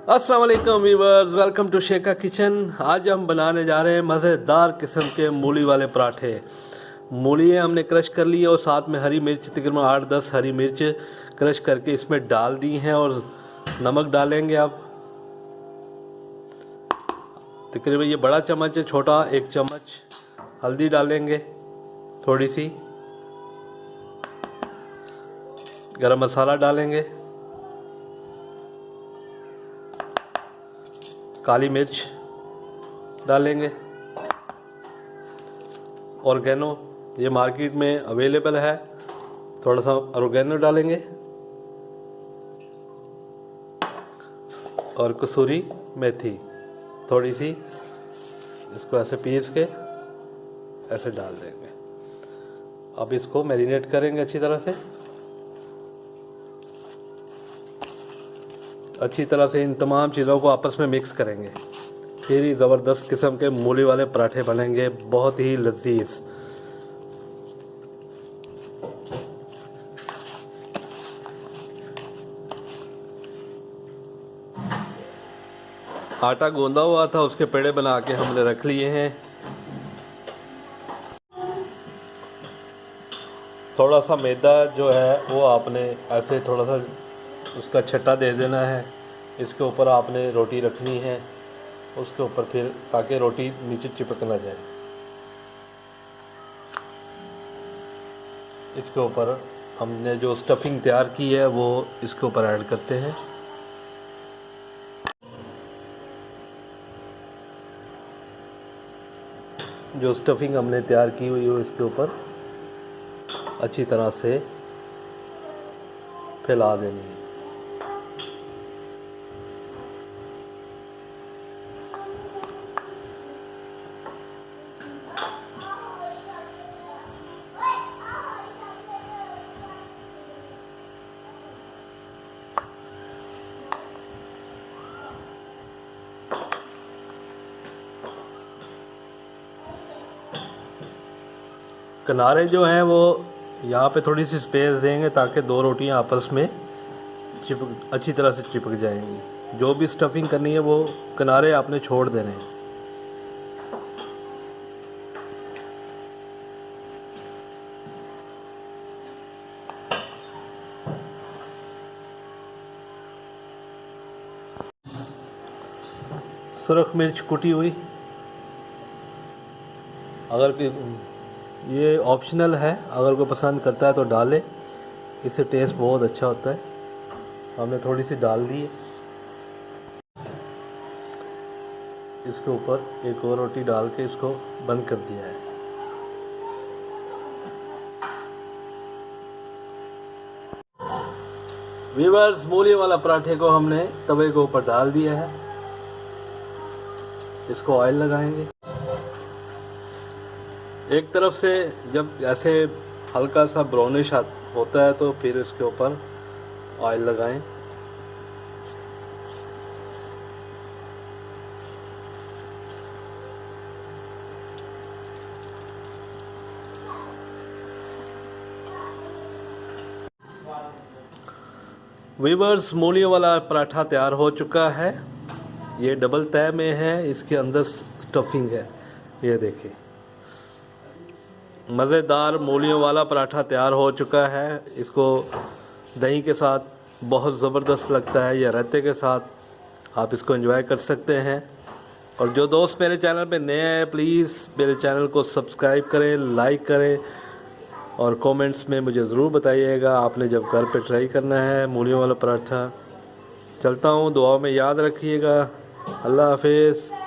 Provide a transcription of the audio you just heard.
अस्सलाम वालेकुम viewers, welcome to Shekha kitchen. आज हम बनाने जा रहे हैं मज़ेदार किस्म के मूली वाले पराठे। मूली हमने क्रश कर ली है और साथ में हरी मिर्च, तकरीबन 8-10 हरी मिर्च क्रश करके इसमें डाल दी हैं और नमक डालेंगे। आप तकरीबन ये बड़ा चम्मच है, छोटा 1 चम्मच हल्दी डालेंगे, थोड़ी सी गरम मसाला डालेंगे, काली मिर्च डालेंगे, ऑर्गेनो ये मार्केट में अवेलेबल है, थोड़ा सा ऑर्गेनो डालेंगे और कसूरी मेथी थोड़ी सी, इसको ऐसे पीस के ऐसे डाल देंगे। अब इसको मैरिनेट करेंगे अच्छी तरह से इन तमाम चीज़ों को आपस में मिक्स करेंगे। फिर ही ज़बरदस्त किस्म के मूली वाले पराठे बनेंगे, बहुत ही लजीज। आटा गूंदा हुआ था, उसके पेड़े बना के हमने रख लिए हैं। थोड़ा सा मैदा जो है वो आपने ऐसे थोड़ा सा उसका छट्टा दे देना है। इसके ऊपर आपने रोटी रखनी है, उसके ऊपर फिर, ताकि रोटी नीचे चिपक ना जाए। इसके ऊपर हमने जो स्टफिंग तैयार की है वो इसके ऊपर ऐड करते हैं। जो स्टफिंग हमने तैयार की हुई है इसके ऊपर अच्छी तरह से फैला देनी है। किनारे जो हैं वो यहाँ पे थोड़ी सी स्पेस देंगे ताकि 2 रोटियाँ आपस में अच्छी तरह से चिपक जाएंगी। जो भी स्टफिंग करनी है वो किनारे आपने छोड़ देने हैं। सुरख मिर्च कुटी हुई, अगर ये ऑप्शनल है, अगर कोई पसंद करता है तो डाले, इससे टेस्ट बहुत अच्छा होता है। हमने थोड़ी सी डाल दी है। इसके ऊपर एक और रोटी डाल के इसको बंद कर दिया है। व्यूअर्स, मूली वाला पराठे को हमने तवे के ऊपर डाल दिया है। इसको ऑयल लगाएंगे। एक तरफ से जब ऐसे हल्का सा ब्राउनिश होता है तो फिर इसके ऊपर ऑयल लगाएं। वीवर्स, मूली वाला पराठा तैयार हो चुका है। ये डबल तय में है, इसके अंदर स्टफिंग है। ये देखिए, मज़ेदार मूलियों वाला पराठा तैयार हो चुका है। इसको दही के साथ बहुत ज़बरदस्त लगता है, या रायते के साथ आप इसको एंजॉय कर सकते हैं। और जो दोस्त मेरे चैनल पे नए हैं, प्लीज़ मेरे चैनल को सब्सक्राइब करें, लाइक करें और कमेंट्स में मुझे ज़रूर बताइएगा आपने जब घर पे ट्राई करना है मूलियों वाला पराठा। चलता हूँ, दुआ में याद रखिएगा। अल्लाह हाफिज़।